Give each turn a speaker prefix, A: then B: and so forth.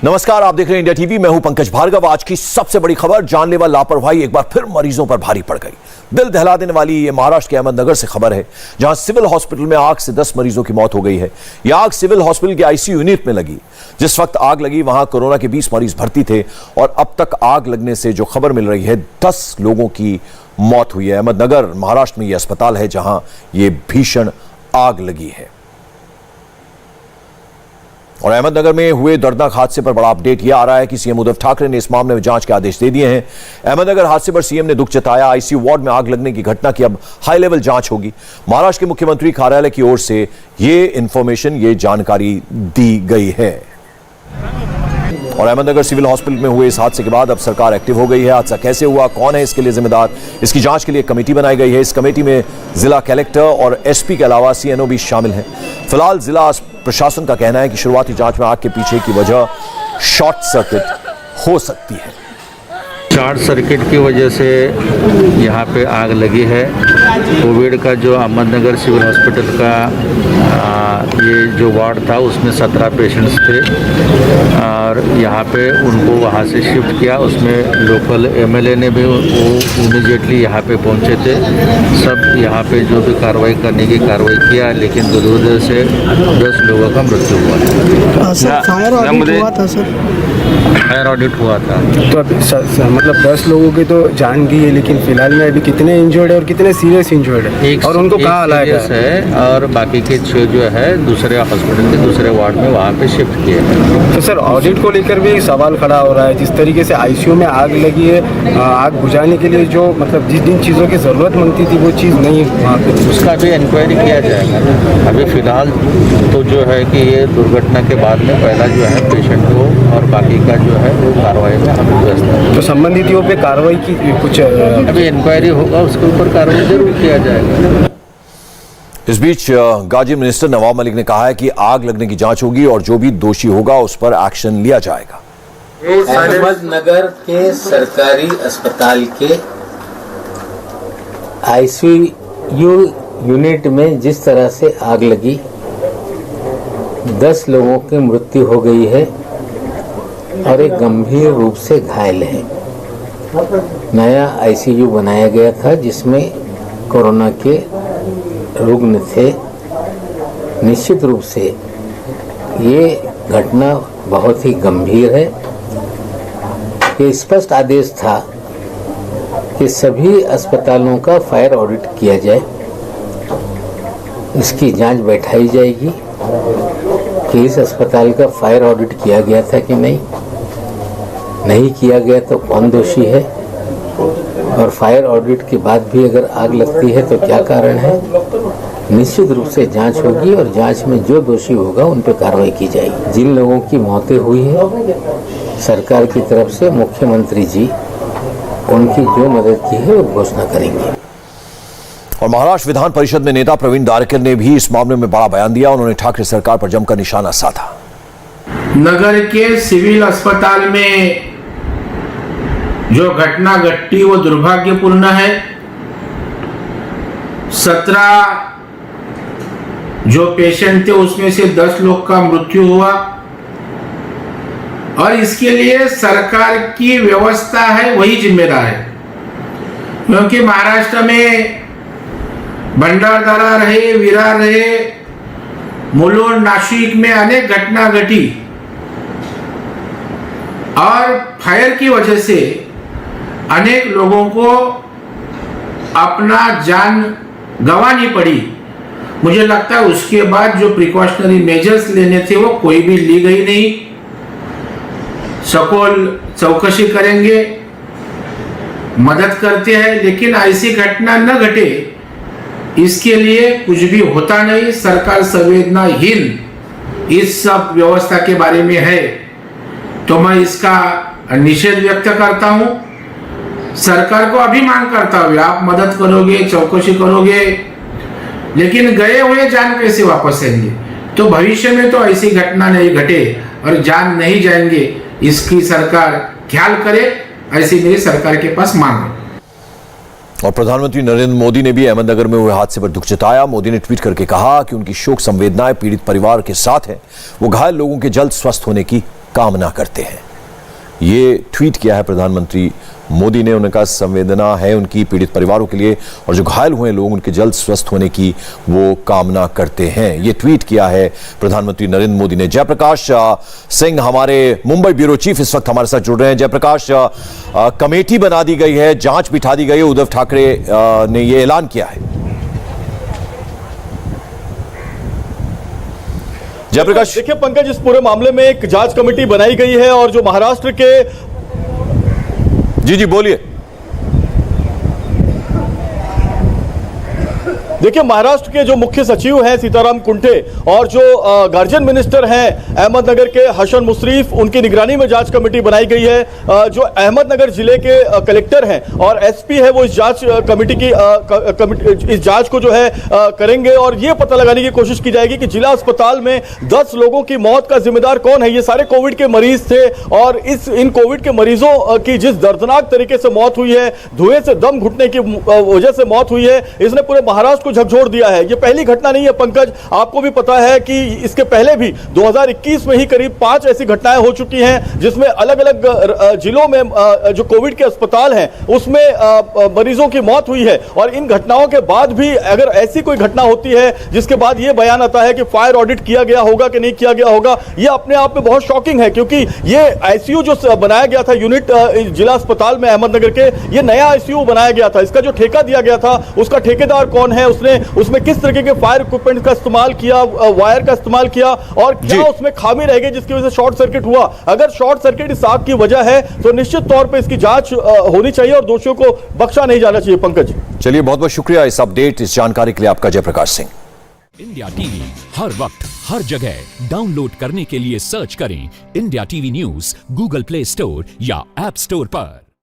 A: नमस्कार, आप देख रहे हैं इंडिया टीवी। मैं हूं पंकज भार्गव। आज की सबसे बड़ी खबर, जानलेवा लापरवाही एक बार फिर मरीजों पर भारी पड़ गई। दिल दहला देने वाली ये महाराष्ट्र के अहमदनगर से खबर है, जहां सिविल हॉस्पिटल में आग से 10 मरीजों की मौत हो गई है। यह आग सिविल हॉस्पिटल के आईसीयू यूनिट में लगी। जिस वक्त आग लगी वहां कोरोना के 20 मरीज भर्ती थे और अब तक आग लगने से जो खबर मिल रही है 10 लोगों की मौत हुई है। अहमदनगर महाराष्ट्र में यह अस्पताल है जहां यह भीषण आग लगी है। और अहमदनगर में हुए दर्दनाक हादसे पर बड़ा अपडेट यह आ रहा है कि सीएम उद्धव ठाकरे ने इस मामले में जांच के आदेश दे दिए हैं। अहमदनगर हादसे पर सीएम ने दुख जताया। आईसीयू वार्ड में आग लगने की घटना की अब हाई लेवल जांच होगी। महाराष्ट्र के मुख्यमंत्री कार्यालय की ओर से ये जानकारी दी गई है। और अहमदनगर सिविल हॉस्पिटल में हुए इस हादसे के बाद अब सरकार एक्टिव हो गई है। हादसा कैसे हुआ, कौन है इसके लिए जिम्मेदार, इसकी जांच के लिए कमेटी बनाई गई है। इस कमेटी में जिला कलेक्टर और एसपी के अलावा सीएनओ भी शामिल हैं। फिलहाल जिला प्रशासन का कहना है कि शुरुआती जांच में आग के पीछे की वजह शॉर्ट सर्किट हो सकती है।
B: शॉर्ट सर्किट की वजह से यहाँ पे आग लगी है। कोविड का जो अहमदनगर सिविल हॉस्पिटल का ये जो वार्ड था उसमें 17 पेशेंट्स थे और यहाँ पे उनको वहाँ से शिफ्ट किया। उसमें लोकल एमएलए ने भी वो इमीडिएटली यहाँ पे पहुँचे थे। सब यहाँ पे जो भी कार्रवाई करने की कार्रवाई किया, लेकिन दुर्भाग्य से 10 लोगों का मृत्यु हुआ।
C: सर फायर ऑडिट हुआ था सर?
B: फायर ऑडिट हुआ था
C: तो अभी मतलब 10 लोगों की तो जान गई है, लेकिन फिलहाल में अभी कितने इंजर्ड है और कितने सीरियस इंजर्ड है और उनको कहाँ लाया गया
B: है? और बाकी के 6 जो है दूसरे हॉस्पिटल के दूसरे वार्ड में वहाँ पे शिफ्ट किए हैं।
C: तो सर ऑडिट को लेकर भी सवाल खड़ा हो रहा है। जिस तरीके से आईसीयू में आग लगी है, आग बुझाने के लिए जो मतलब जिन चीज़ों की ज़रूरत मांगती थी वो चीज़ नहीं वहाँ पे,
B: उसका भी इंक्वायरी किया जाएगा। अभी फिलहाल तो जो है कि ये दुर्घटना के बाद में पहला जो है पेशेंट को और बाकी का जो है वो कार्रवाई में हम व्यवस्था,
C: तो संबंधितों पे कार्रवाई की कुछ
B: अभी इंक्वायरी होगा, उसके ऊपर कार्रवाई जरूर किया जाएगा।
A: इस बीच गाजी मिनिस्टर नवाब मलिक ने कहा है कि आग लगने की जांच होगी और जो भी दोषी होगा उस पर एक्शन लिया जाएगा।
D: अहमदनगर के सरकारी अस्पताल के आईसीयू यूनिट में जिस तरह से आग लगी, 10 लोगों की मृत्यु हो गई है और एक गंभीर रूप से घायल है। नया आईसीयू बनाया गया था जिसमें कोरोना के रुग्ण थे। निश्चित रूप से ये घटना बहुत ही गंभीर है। ये स्पष्ट आदेश था कि सभी अस्पतालों का फायर ऑडिट किया जाए। इसकी जांच बैठाई जाएगी कि इस अस्पताल का फायर ऑडिट किया गया था कि नहीं किया गया तो कौन दोषी है, और फायर ऑडिट के बाद भी अगर आग लगती है तो क्या कारण है। निश्चित रूप से जांच होगी और जांच में जो दोषी होगा उन पर कार्रवाई की जाएगी। जिन लोगों की मौतें हुई है, सरकार की तरफ से मुख्यमंत्री जी उनकी जो मदद की है वो घोषणा करेंगे।
A: और महाराष्ट्र विधान परिषद में नेता प्रवीण दारकर ने भी इस मामले में बड़ा बयान दिया। उन्होंने ठाकरे सरकार पर जमकर निशाना साधा।
E: नगर के सिविल अस्पताल में जो घटना घटी वो दुर्भाग्यपूर्ण है। 17 जो पेशेंट थे उसमें से 10 लोग का मृत्यु हुआ और इसके लिए सरकार की व्यवस्था है वही जिम्मेदार है, क्योंकि महाराष्ट्र में भंडारदरा रहे, विरार रहे, मुलुंड, नाशिक में अनेक घटना घटी और फायर की वजह से अनेक लोगों को अपना जान गंवानी पड़ी। मुझे लगता है उसके बाद जो प्रिकॉशनरी मेजर्स लेने थे वो कोई भी ली गई नहीं। सकोल चौकसी करेंगे, मदद करते हैं, लेकिन ऐसी घटना न घटे इसके लिए कुछ भी होता नहीं। सरकार संवेदनाहीन इस सब व्यवस्था के बारे में है, तो मैं इसका निषेध व्यक्त करता हूं। सरकार को अभी मांग करता हूं, आप मदद करोगे, चौकसी करोगे, लेकिन गए हुए जान कैसे वापस आएंगे। तो भविष्य में तो ऐसी घटना नहीं घटे और जान नहीं जाएंगे, इसकी सरकार ख्याल करे, ऐसी मेरी सरकार के पास मांग है।
A: और प्रधानमंत्री नरेंद्र मोदी ने भी अहमदनगर में हुए हादसे पर दुख जताया। मोदी ने ट्वीट करके कहा कि उनकी शोक संवेदनाएं पीड़ित परिवार के साथ है। वो घायल लोगों के जल्द स्वस्थ होने की कामना करते हैं। ये ट्वीट किया है प्रधानमंत्री मोदी ने। उनका संवेदना है उनकी पीड़ित परिवारों के लिए और जो घायल हुए लोग उनके जल्द स्वस्थ होने की वो कामना करते हैं। ये ट्वीट किया है प्रधानमंत्री नरेंद्र मोदी ने। जयप्रकाश सिंह हमारे मुंबई ब्यूरो चीफ इस वक्त हमारे साथ जुड़ रहे हैं। जयप्रकाश, कमेटी बना दी गई है, जांच बिठा दी गई है, उद्धव ठाकरे ने यह ऐलान किया है। जयप्रकाश,
F: देखिए पंकज, इस पूरे मामले में एक जांच कमेटी बनाई गई है और जो महाराष्ट्र के
A: जी बोलिए।
F: देखिए, महाराष्ट्र के जो मुख्य सचिव हैं सीताराम कुंटे और जो गार्जियन मिनिस्टर हैं अहमदनगर के हसन मुशरीफ, उनकी निगरानी में जांच कमेटी बनाई गई है। जो अहमदनगर जिले के कलेक्टर हैं और एसपी है वो इस जांच कमेटी की इस जांच को जो है करेंगे और ये पता लगाने की कोशिश की जाएगी कि जिला अस्पताल में 10 लोगों की मौत का जिम्मेदार कौन है। ये सारे कोविड के मरीज थे और इन कोविड के मरीजों की जिस दर्दनाक तरीके से मौत हुई है, धुएं से दम घुटने की वजह से मौत हुई है, इसने पूरे महाराष्ट्र को झकझोर दिया है। ये पहली घटना नहीं है पंकज, आपको भी पता है कि इसके पहले भी 2021 में ही करीब 5 ऐसी घटनाएं हो चुकी हैं जिसमें अलग अलग जिलों में जो कोविड के अस्पताल हैं उसमें मरीजों की मौत हुई है। और इन घटनाओं के बाद भी अगर ऐसी कोई घटना होती है जिसके बाद ये बयान आता है कि फायर ऑडिट किया गया होगा कि नहीं किया गया होगा, ये अपने आप में बहुत शॉकिंग है। क्योंकि ये आईसीयू जो बनाया गया था यूनिट जिला अस्पताल में अहमदनगर के, ये नया आईसीयू बनाया गया था। इसका जो ठेका दिया गया था उसका ठेकेदार कौन है, उसमें किस तरीके के फायर इक्विपमेंट का इस्तेमाल किया, वायर का इस्तेमाल किया और क्या उसमें खामी रह गई जिसकी वजह से शॉर्ट सर्किट हुआ। अगर शॉर्ट सर्किट इस आग की वजह है तो निश्चित तौर पे इसकी जांच होनी चाहिए और दोषियों को बख्शा नहीं जाना चाहिए। पंकज,
A: चलिए बहुत बहुत शुक्रिया इस अपडेट, इस जानकारी के लिए आपका जयप्रकाश सिंह।
G: इंडिया टीवी हर वक्त हर जगह डाउनलोड करने के लिए सर्च करें India TV news Google play store या ऐप स्टोर पर।